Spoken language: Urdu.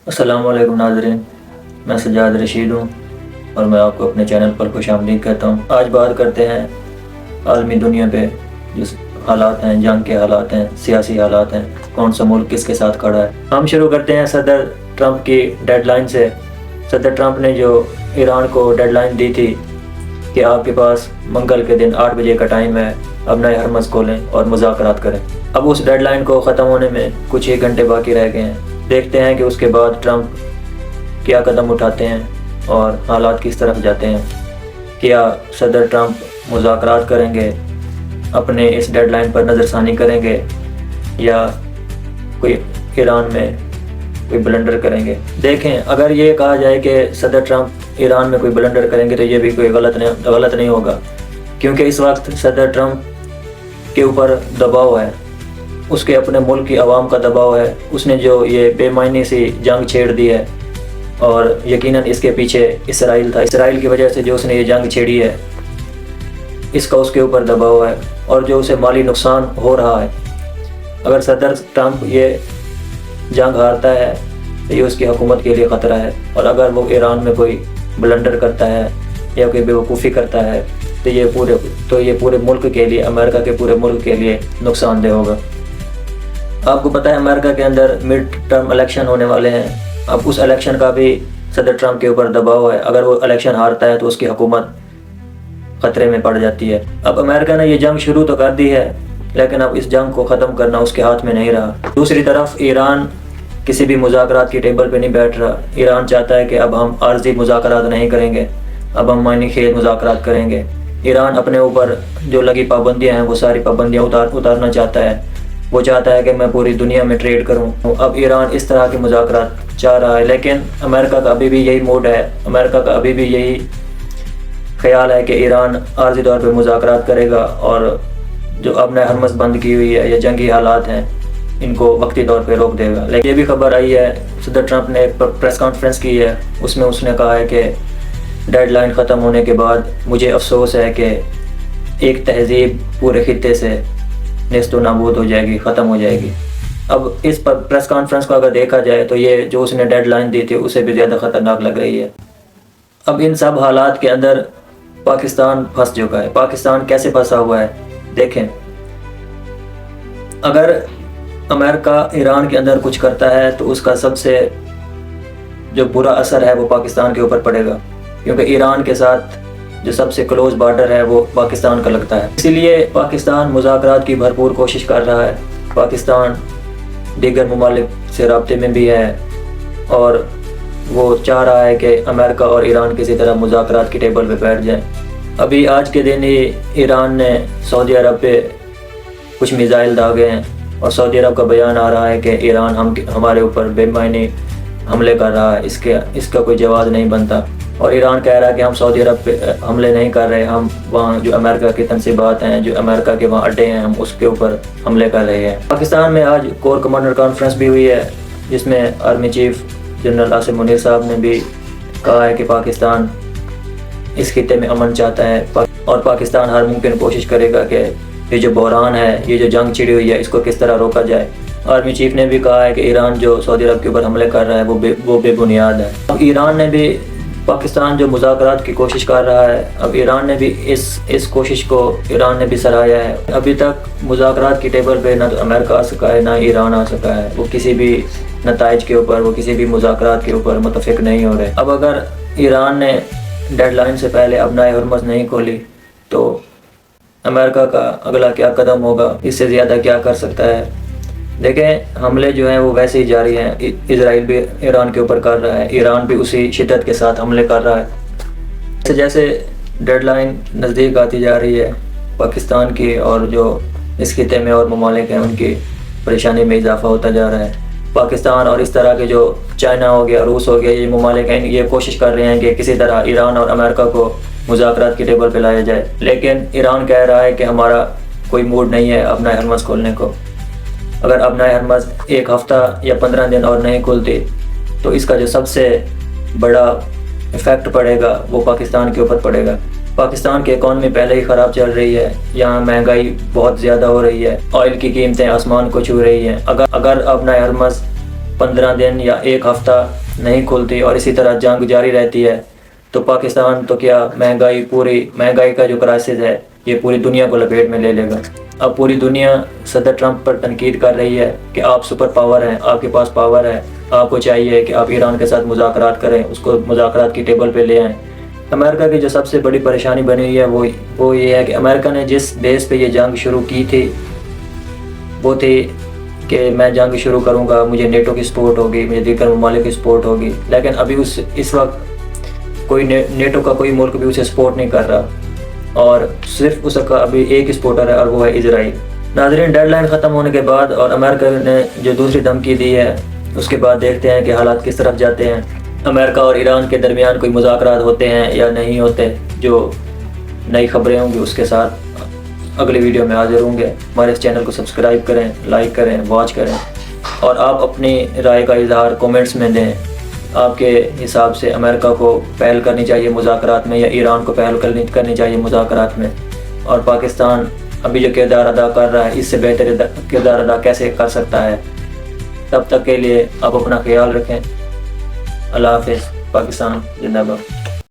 السلام علیکم ناظرین، میں سجاد رشید ہوں اور میں آپ کو اپنے چینل پر خوش آمدید کہتا ہوں۔ آج بات کرتے ہیں عالمی دنیا پہ جو حالات ہیں، جنگ کے حالات ہیں، سیاسی حالات ہیں، کون سا ملک کس کے ساتھ کھڑا ہے۔ ہم شروع کرتے ہیں صدر ٹرمپ کی ڈیڈ لائن سے۔ صدر ٹرمپ نے جو ایران کو ڈیڈ لائن دی تھی کہ آپ کے پاس منگل کے دن 8 بجے کا ٹائم ہے، ابنائے ہرمز کھولیں اور مذاکرات کریں۔ اب اس ڈیڈ لائن کو ختم ہونے میں کچھ ہی گھنٹے باقی رہ گئے ہیں۔ دیکھتے ہیں کہ اس کے بعد ٹرمپ کیا قدم اٹھاتے ہیں اور حالات کس طرف جاتے ہیں۔ کیا صدر ٹرمپ مذاکرات کریں گے، اپنے اس ڈیڈ لائن پر نظر ثانی کریں گے، یا کوئی ایران میں کوئی بلنڈر کریں گے؟ دیکھیں، اگر یہ کہا جائے کہ صدر ٹرمپ ایران میں کوئی بلنڈر کریں گے تو یہ بھی کوئی غلط نہیں ہوگا، کیونکہ اس وقت صدر ٹرمپ کے اوپر دباؤ ہے، اس کے اپنے ملک کی عوام کا دباؤ ہے۔ اس نے جو یہ بے معنی سی جنگ چھیڑ دی ہے، اور یقیناً اس کے پیچھے اسرائیل تھا۔ اسرائیل کی وجہ سے جو اس نے یہ جنگ چھیڑی ہے، اس کا اس کے اوپر دباؤ ہے، اور جو اسے مالی نقصان ہو رہا ہے۔ اگر صدر ٹرمپ یہ جنگ ہارتا ہے تو یہ اس کی حکومت کے لیے خطرہ ہے، اور اگر وہ ایران میں کوئی بلنڈر کرتا ہے یا کوئی بیوقوفی کرتا ہے تو یہ پورے ملک کے لیے، امریکہ کے پورے ملک کے لیے نقصان دہ ہوگا۔ آپ کو پتہ ہے امریکہ کے اندر مڈ ٹرم الیکشن ہونے والے ہیں۔ اب اس الیکشن کا بھی صدر ٹرمپ کے اوپر دباؤ ہے۔ اگر وہ الیکشن ہارتا ہے تو اس کی حکومت خطرے میں پڑ جاتی ہے۔ اب امریکہ نے یہ جنگ شروع تو کر دی ہے، لیکن اب اس جنگ کو ختم کرنا اس کے ہاتھ میں نہیں رہا۔ دوسری طرف ایران کسی بھی مذاکرات کی ٹیبل پہ نہیں بیٹھ رہا۔ ایران چاہتا ہے کہ اب ہم عارضی مذاکرات نہیں کریں گے، اب ہم معنی خیز مذاکرات کریں گے۔ ایران اپنے اوپر جو لگی پابندیاں ہیں وہ ساری پابندیاں اتارنا چاہتا ہے۔ وہ چاہتا ہے کہ میں پوری دنیا میں ٹریڈ کروں۔ اب ایران اس طرح کے مذاکرات چاہ رہا ہے، لیکن امریکہ کا ابھی بھی یہی موڈ ہے، امریکہ کا ابھی بھی یہی خیال ہے کہ ایران عارضی طور پہ مذاکرات کرے گا، اور جو اب نے ہرمز بند کی ہوئی ہے یا جنگی حالات ہیں ان کو وقتی طور پہ روک دے گا۔ لیکن یہ بھی خبر آئی ہے، صدر ٹرمپ نے ایک پریس کانفرنس کی ہے، اس میں اس نے کہا ہے کہ ڈیڈ لائن ختم ہونے کے بعد مجھے افسوس ہے کہ ایک تہذیب پورے خطے سے نیست و نابود ہو جائے گی، ختم ہو جائے گی۔ اب اس پر پریس کانفرنس کو اگر دیکھا جائے تو یہ جو اس نے ڈیڈ لائن دی تھی اسے بھی زیادہ خطرناک لگ رہی ہے۔ اب ان سب حالات کے اندر پاکستان پھنس چکا ہے۔ پاکستان کیسے پھنسا ہوا ہے؟ دیکھیں، اگر امریکہ ایران کے اندر کچھ کرتا ہے تو اس کا سب سے جو برا اثر ہے وہ پاکستان کے اوپر پڑے گا، کیونکہ ایران کے ساتھ جو سب سے کلوز بارڈر ہے وہ پاکستان کا لگتا ہے۔ اسی لیے پاکستان مذاکرات کی بھرپور کوشش کر رہا ہے۔ پاکستان دیگر ممالک سے رابطے میں بھی ہے، اور وہ چاہ رہا ہے کہ امریکہ اور ایران کسی طرح مذاکرات کی ٹیبل پہ بیٹھ جائیں۔ ابھی آج کے دن ہی ایران نے سعودی عرب پہ کچھ میزائل داغے ہیں، اور سعودی عرب کا بیان آ رہا ہے کہ ایران ہمارے اوپر بے معنی حملے کر رہا ہے، اس کا کوئی جواز نہیں بنتا۔ اور ایران کہہ رہا ہے کہ ہم سعودی عرب پہ حملے نہیں کر رہے، ہم وہاں جو امریکہ کی تنصیبات ہیں، جو امریکہ کے وہاں اڈے ہیں، ہم اس کے اوپر حملے کر رہے ہیں۔ پاکستان میں آج کور کمانڈر کانفرنس بھی ہوئی ہے، جس میں army chief general Asim Munir صاحب نے بھی کہا ہے کہ پاکستان اس خطے میں امن چاہتا ہے، اور پاکستان ہر ممکن کوشش کرے گا کہ یہ جو بحران ہے، یہ جو جنگ چھڑی ہوئی ہے، اس کو کس طرح روکا جائے۔ آرمی چیف نے بھی کہا ہے کہ ایران جو سعودی عرب کے اوپر حملے کر رہا ہے وہ بے بنیاد ہے۔ اب ایران نے بھی، پاکستان جو مذاکرات کی کوشش کر رہا ہے، اب ایران نے بھی اس کوشش کو ایران نے بھی سراہا ہے۔ ابھی تک مذاکرات کی ٹیبل پہ نہ تو امریکہ آ سکا ہے، نہ ایران آ سکا ہے۔ وہ کسی بھی نتائج کے اوپر، وہ کسی بھی مذاکرات کے اوپر متفق نہیں ہو رہے۔ اب اگر ایران نے ڈیڈ لائن سے پہلے ابنائے ہرمز نہیں کھولی تو امریکہ کا اگلا کیا قدم ہوگا، اس سے زیادہ کیا کر سکتا ہے؟ دیکھیں، حملے جو ہیں وہ ویسے ہی جاری ہیں۔ اسرائیل بھی ایران کے اوپر کر رہا ہے، ایران بھی اسی شدت کے ساتھ حملے کر رہا ہے۔ جیسے ڈیڈ لائن نزدیک آتی جا رہی ہے پاکستان کی، اور جو اس خطے میں اور ممالک ہیں ان کی پریشانی میں اضافہ ہوتا جا رہا ہے۔ پاکستان اور اس طرح کے جو چائنا ہو گیا، روس ہو گیا، یہ ممالک ہیں، یہ کوشش کر رہے ہیں کہ کسی طرح ایران اور امریکہ کو مذاکرات کی ٹیبل پہ لایا جائے، لیکن ایران کہہ رہا ہے کہ ہمارا کوئی موڈ نہیں ہے ابنائے ہرمز کھولنے کو۔ اگر ابنائے ہرمز ایک ہفتہ یا 15 دن اور نہیں کھلتی تو اس کا جو سب سے بڑا ایفیکٹ پڑے گا وہ پاکستان کے اوپر پڑے گا۔ پاکستان کی اکانومی پہلے ہی خراب چل رہی ہے، یہاں مہنگائی بہت زیادہ ہو رہی ہے، آئل کی قیمتیں آسمان کو چھو رہی ہیں۔ اگر ابنائے ہرمز 15 دن یا ایک ہفتہ نہیں کھلتی اور اسی طرح جنگ جاری رہتی ہے تو پاکستان تو کیا مہنگائی کا جو کرائسس ہے یہ پوری دنیا کو لپیٹ میں لے لے گا۔ اب پوری دنیا صدر ٹرمپ پر تنقید کر رہی ہے کہ آپ سپر پاور ہیں، آپ کے پاس پاور ہے، آپ کو چاہیے کہ آپ ایران کے ساتھ مذاکرات کریں، اس کو مذاکرات کی ٹیبل پہ لے آئیں۔ امریکہ کی جو سب سے بڑی پریشانی بنی ہوئی ہے وہ یہ ہے کہ امریکہ نے جس بیس پہ یہ جنگ شروع کی تھی وہ تھی کہ میں جنگ شروع کروں گا، مجھے نیٹو کی سپورٹ ہوگی، مجھے دیگر ممالک کی سپورٹ ہوگی، لیکن ابھی اس وقت کوئی نیٹو کا کوئی ملک بھی اسے سپورٹ نہیں کر رہا اور صرف اس کا ابھی ایک سپورٹر ہے اور وہ ہے اسرائیل۔ ناظرین، ڈیڈ لائن ختم ہونے کے بعد اور امریکہ نے جو دوسری دھمکی دی ہے اس کے بعد دیکھتے ہیں کہ حالات کس طرف جاتے ہیں۔ امریکہ اور ایران کے درمیان کوئی مذاکرات ہوتے ہیں یا نہیں ہوتے، جو نئی خبریں ہوں گی اس کے ساتھ اگلی ویڈیو میں حاضر ہوں گے۔ ہمارے اس چینل کو سبسکرائب کریں، لائک کریں، واچ کریں اور آپ اپنی رائے کا اظہار کومنٹس میں دیں۔ آپ کے حساب سے امریکہ کو پہل کرنی چاہیے مذاکرات میں یا ایران کو پہل کرنی چاہیے مذاکرات میں، اور پاکستان ابھی جو کردار ادا کر رہا ہے اس سے بہتر کردار ادا کیسے کر سکتا ہے۔ تب تک کے لیے آپ اپنا خیال رکھیں۔ اللہ حافظ۔ پاکستان زندہ باد۔